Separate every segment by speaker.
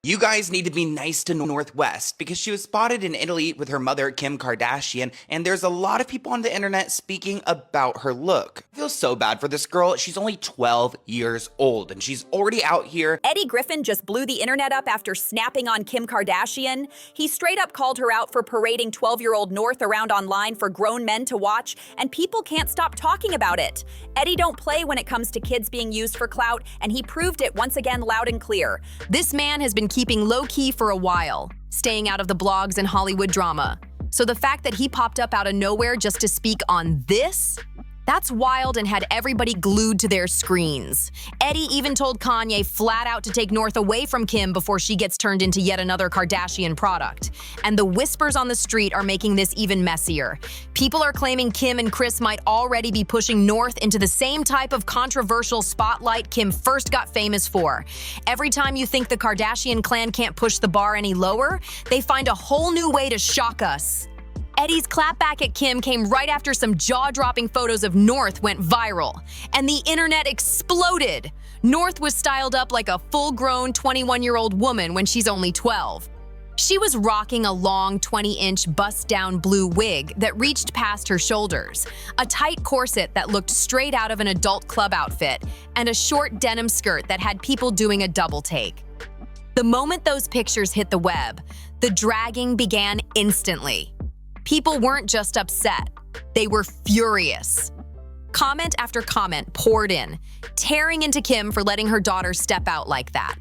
Speaker 1: You guys need to be nice to Northwest because she was spotted in Italy with her mother, Kim Kardashian, and there's a lot of people on the internet speaking about her look. I feel so bad for this girl. She's only 12 years old and she's already out here.
Speaker 2: Eddie Griffin just blew the internet up after snapping on Kim Kardashian. He straight up called her out for parading 12-year-old North around online for grown men to watch, and people can't stop talking about it. Eddie don't play when it comes to kids being used for clout, and he proved it once again loud and clear.
Speaker 3: This man has been keeping low-key for a while, staying out of the blogs and Hollywood drama. So the fact that he popped up out of nowhere just to speak on this? That's wild and had everybody glued to their screens. Eddie even told Kanye flat out to take North away from Kim before she gets turned into yet another Kardashian product. And the whispers on the street are making this even messier. People are claiming Kim and Kris might already be pushing North into the same type of controversial spotlight Kim first got famous for. Every time you think the Kardashian clan can't push the bar any lower, they find a whole new way to shock us. Eddie's clapback at Kim came right after some jaw-dropping photos of North went viral, and the internet exploded. North was styled up like a full-grown 21-year-old woman when she's only 12. She was rocking a long 20-inch bust-down blue wig that reached past her shoulders, a tight corset that looked straight out of an adult club outfit, and a short denim skirt that had people doing a double take. The moment those pictures hit the web, the dragging began instantly. People weren't just upset, they were furious. Comment after comment poured in, tearing into Kim for letting her daughter step out like that.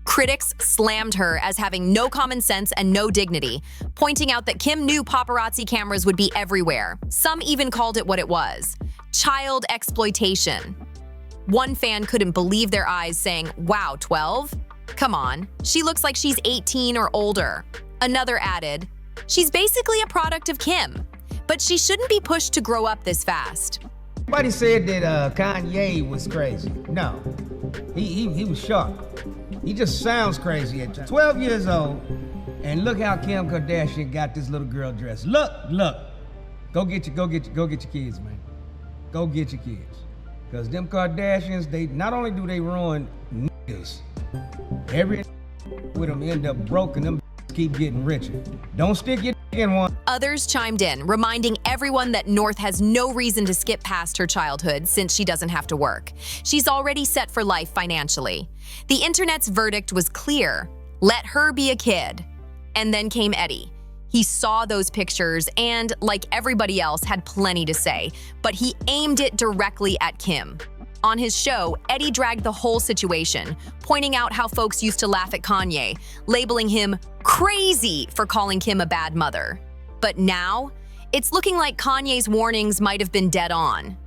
Speaker 3: Critics slammed her as having no common sense and no dignity, pointing out that Kim knew paparazzi cameras would be everywhere. Some even called it what it was: child exploitation. One fan couldn't believe their eyes, saying, "Wow, 12? Come on, she looks like she's 18 or older." Another added, "She's basically a product of Kim, but she shouldn't be pushed to grow up this fast."
Speaker 4: Nobody said that Kanye was crazy. No, he was sharp. He just sounds crazy at 12 years old. And look how Kim Kardashian got this little girl dressed. Look. Go get your kids, man. Go get your kids. Cause them Kardashians, they not only do they ruin niggas, every with them end up broke and them keep getting richer. Don't stick your in one.
Speaker 3: Others chimed in, reminding everyone that North has no reason to skip past her childhood since she doesn't have to work. She's already set for life financially. The internet's verdict was clear: let her be a kid. And then came Eddie. He saw those pictures and, like everybody else, had plenty to say, but he aimed it directly at Kim. On his show, Eddie dragged the whole situation, pointing out how folks used to laugh at Kanye, labeling him crazy for calling Kim a bad mother. But now, it's looking like Kanye's warnings might have been dead on.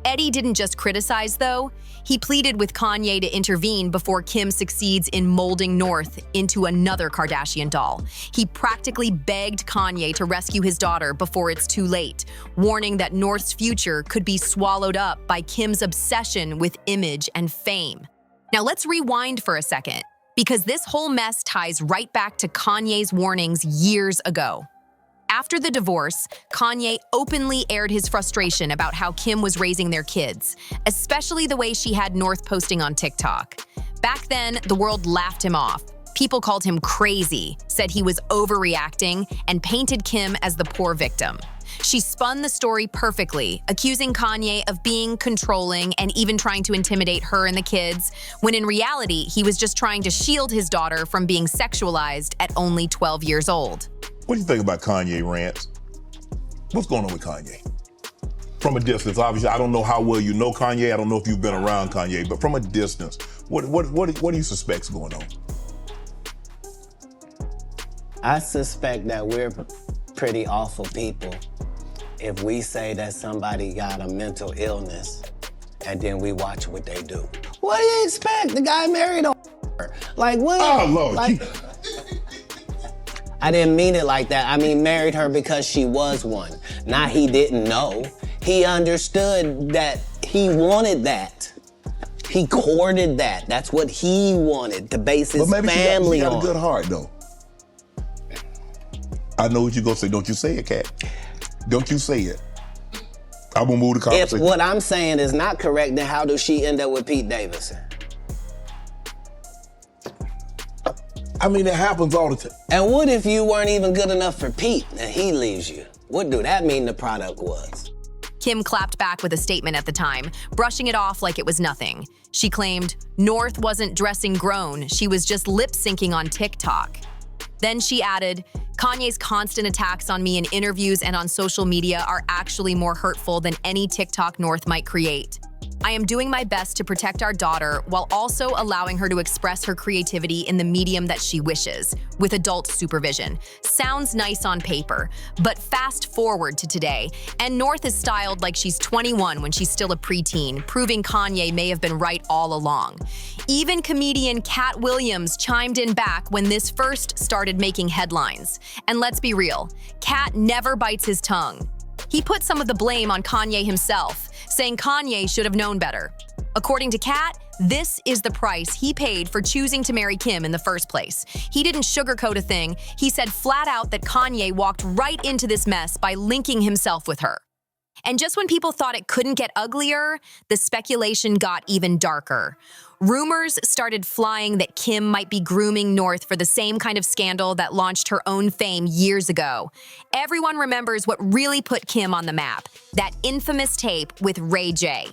Speaker 3: Eddie didn't just criticize, though. He pleaded with Kanye to intervene before Kim succeeds in molding North into another Kardashian doll. He practically begged Kanye to rescue his daughter before it's too late, warning that North's future could be swallowed up by Kim's obsession with image and fame. Now let's rewind for a second, because this whole mess ties right back to Kanye's warnings years ago. After the divorce, Kanye openly aired his frustration about how Kim was raising their kids, especially the way she had North posting on TikTok. Back then, the world laughed him off. People called him crazy, said he was overreacting, and painted Kim as the poor victim. She spun the story perfectly, accusing Kanye of being controlling and even trying to intimidate her and the kids, when in reality, he was just trying to shield his daughter from being sexualized at only 12 years old.
Speaker 5: What do you think about Kanye rants? What's going on with Kanye? From a distance, obviously, I don't know how well you know Kanye. I don't know if you've been around Kanye, but from a distance, what do you suspect's going on?
Speaker 6: I suspect that we're pretty awful people if we say that somebody got a mental illness and then we watch what they do. What do you expect? The guy married a like what?
Speaker 5: Oh, Lord.
Speaker 6: Like, I didn't mean it like that. I mean, married her because she was one. Not he didn't know. He understood that he wanted that. He courted that. That's what he wanted, to base his family on.
Speaker 5: She got a good heart, though. I know what you're going to say. Don't you say it, Kat. Don't you say it. I will move the conversation.
Speaker 6: If what I'm saying is not correct, then how does she end up with Pete Davidson?
Speaker 5: I mean, it happens all the time.
Speaker 6: And what if you weren't even good enough for Pete and he leaves you? What do that mean the product was?
Speaker 3: Kim clapped back with a statement at the time, brushing it off like it was nothing. She claimed, North wasn't dressing grown, she was just lip-syncing on TikTok. Then she added, Kanye's constant attacks on me in interviews and on social media are actually more hurtful than any TikTok North might create. I am doing my best to protect our daughter while also allowing her to express her creativity in the medium that she wishes, with adult supervision. Sounds nice on paper, but fast forward to today, and North is styled like she's 21 when she's still a preteen, proving Kanye may have been right all along. Even comedian Cat Williams chimed in back when this first started making headlines. And let's be real, Cat never bites his tongue. He put some of the blame on Kanye himself, saying Kanye should have known better. According to Kat, this is the price he paid for choosing to marry Kim in the first place. He didn't sugarcoat a thing. He said flat out that Kanye walked right into this mess by linking himself with her. And just when people thought it couldn't get uglier, the speculation got even darker. Rumors started flying that Kim might be grooming North for the same kind of scandal that launched her own fame years ago. Everyone remembers what really put Kim on the map, that infamous tape with Ray J.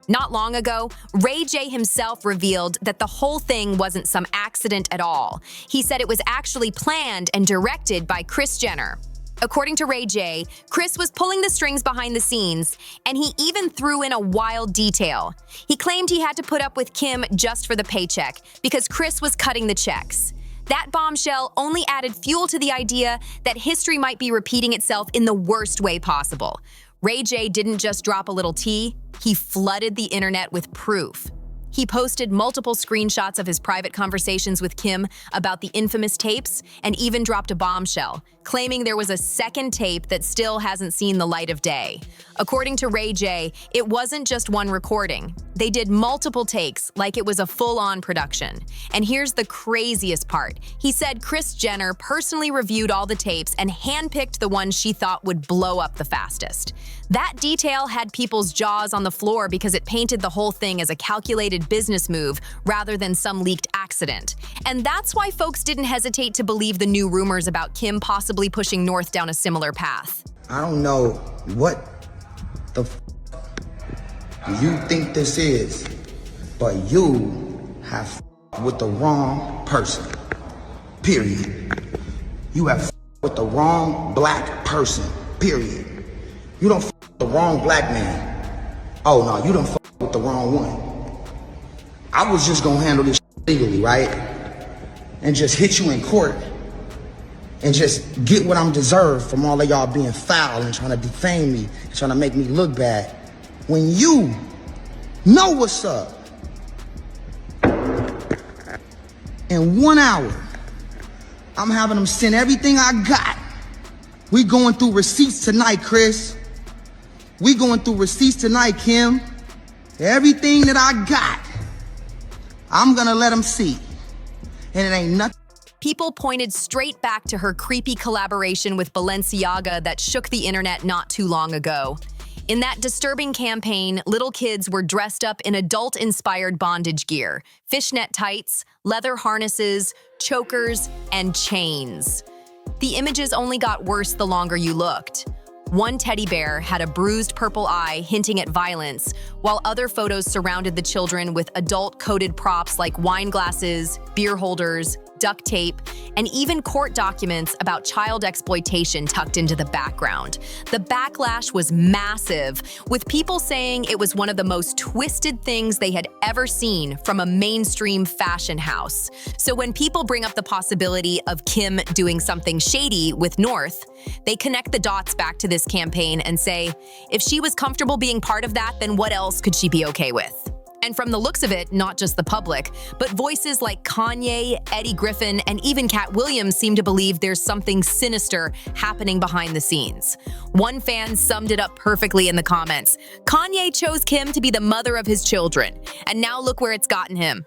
Speaker 3: Not long ago, Ray J himself revealed that the whole thing wasn't some accident at all. He said it was actually planned and directed by Kris Jenner. According to Ray J, Kris was pulling the strings behind the scenes, and he even threw in a wild detail. He claimed he had to put up with Kim just for the paycheck, because Kris was cutting the checks. That bombshell only added fuel to the idea that history might be repeating itself in the worst way possible. Ray J didn't just drop a little tea, he flooded the internet with proof. He posted multiple screenshots of his private conversations with Kim about the infamous tapes and even dropped a bombshell, claiming there was a second tape that still hasn't seen the light of day. According to Ray J, it wasn't just one recording. They did multiple takes like it was a full-on production. And here's the craziest part. He said Kris Jenner personally reviewed all the tapes and handpicked the ones she thought would blow up the fastest. That detail had people's jaws on the floor because it painted the whole thing as a calculated business move rather than some leaked accident. And that's why folks didn't hesitate to believe the new rumors about Kim possibly pushing North down a similar path.
Speaker 7: I don't know what the you think this is, but you have with the wrong person, period. You have with the wrong black person, period. You don't with the wrong black man. Oh no, you don't with the wrong one. I was just gonna handle this legally, right? And just hit you in court and just get what I'm deserved from all of y'all being foul and trying to defame me and trying to make me look bad. When you know what's up, in 1 hour, I'm having them send everything I got. We going through receipts tonight, Kris. We going through receipts tonight, Kim. Everything that I got, I'm gonna let them see. And it ain't nothing.
Speaker 3: People pointed straight back to her creepy collaboration with Balenciaga that shook the internet not too long ago. In that disturbing campaign, little kids were dressed up in adult-inspired bondage gear, fishnet tights, leather harnesses, chokers, and chains. The images only got worse the longer you looked. One teddy bear had a bruised purple eye hinting at violence, while other photos surrounded the children with adult-coded props like wine glasses, beer holders, duct tape, and even court documents about child exploitation tucked into the background. The backlash was massive, with people saying it was one of the most twisted things they had ever seen from a mainstream fashion house. So when people bring up the possibility of Kim doing something shady with North, they connect the dots back to this campaign and say, if she was comfortable being part of that, then what else could she be okay with? And from the looks of it, not just the public, but voices like Kanye, Eddie Griffin, and even Cat Williams seem to believe there's something sinister happening behind the scenes. One fan summed it up perfectly in the comments. Kanye chose Kim to be the mother of his children, and now look where it's gotten him.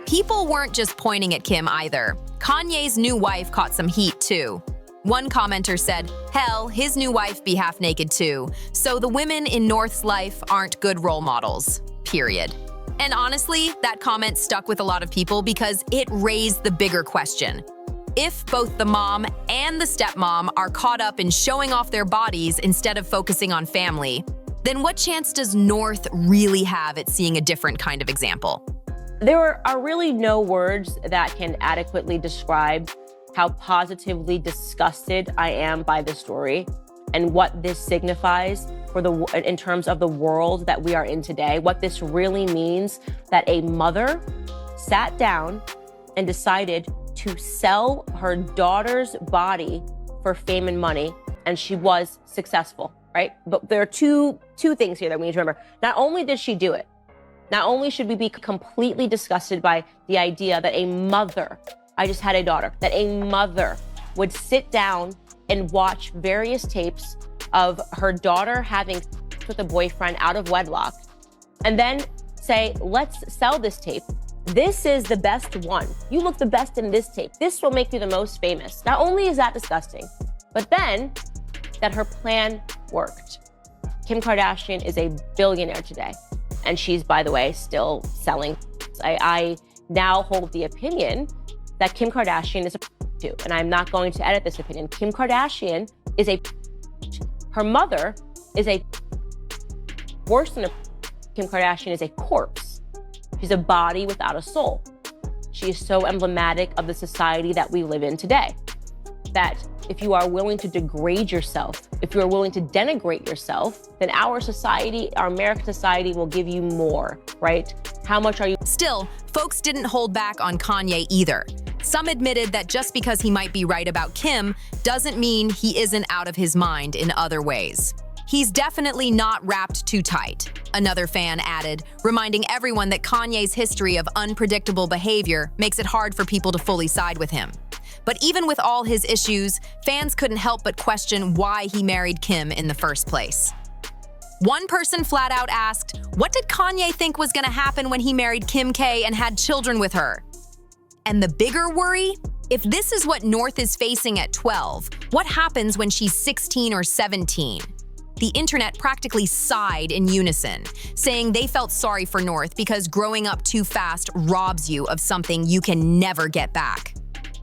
Speaker 3: People weren't just pointing at Kim either. Kanye's new wife caught some heat too. One commenter said, hell, his new wife be half naked too, so the women in North's life aren't good role models. Period. And honestly, that comment stuck with a lot of people because it raised the bigger question. If both the mom and the stepmom are caught up in showing off their bodies instead of focusing on family, then what chance does North really have at seeing a different kind of example?
Speaker 8: There are really no words that can adequately describe how positively disgusted I am by the story and what this signifies in terms of the world that we are in today. What this really means, that a mother sat down and decided to sell her daughter's body for fame and money, and she was successful, right? But there are two things here that we need to remember. Not only did she do it, not only should we be completely disgusted by the idea that a mother, I just had a daughter, that a mother would sit down and watch various tapes of her daughter having sex with a boyfriend out of wedlock, and then say, let's sell this tape. This is the best one. You look the best in this tape. This will make you the most famous. Not only is that disgusting, but then that her plan worked. Kim Kardashian is a billionaire today, and she's, by the way, still selling. I now hold the opinion that Kim Kardashian is a too, and I'm not going to edit this opinion. Kim Kardashian is a her mother is a worse than a Kim Kardashian is a corpse. She's a body without a soul. She is so emblematic of the society that we live in today, that if you are willing to degrade yourself, if you are willing to denigrate yourself, then our society, our American society, will give you more, right? How much are you?
Speaker 3: Still, folks didn't hold back on Kanye either. Some admitted that just because he might be right about Kim doesn't mean he isn't out of his mind in other ways. He's definitely not wrapped too tight, another fan added, reminding everyone that Kanye's history of unpredictable behavior makes it hard for people to fully side with him. But even with all his issues, fans couldn't help but question why he married Kim in the first place. One person flat out asked, what did Kanye think was gonna happen when he married Kim K and had children with her? And the bigger worry? If this is what North is facing at 12, what happens when she's 16 or 17? The internet practically sighed in unison, saying they felt sorry for North because growing up too fast robs you of something you can never get back.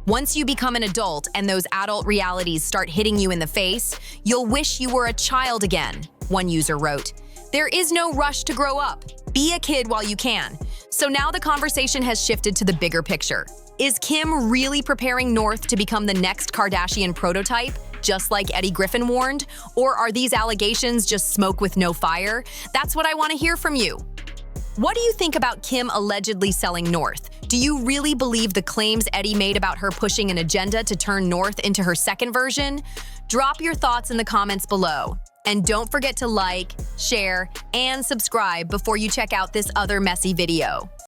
Speaker 3: Once you become an adult and those adult realities start hitting you in the face, you'll wish you were a child again, one user wrote. There is no rush to grow up. Be a kid while you can. So now the conversation has shifted to the bigger picture. Is Kim really preparing North to become the next Kardashian prototype, just like Eddie Griffin warned? Or are these allegations just smoke with no fire? That's what I want to hear from you. What do you think about Kim allegedly selling North? Do you really believe the claims Eddie made about her pushing an agenda to turn North into her second version? Drop your thoughts in the comments below. And don't forget to like, share, and subscribe before you check out this other messy video.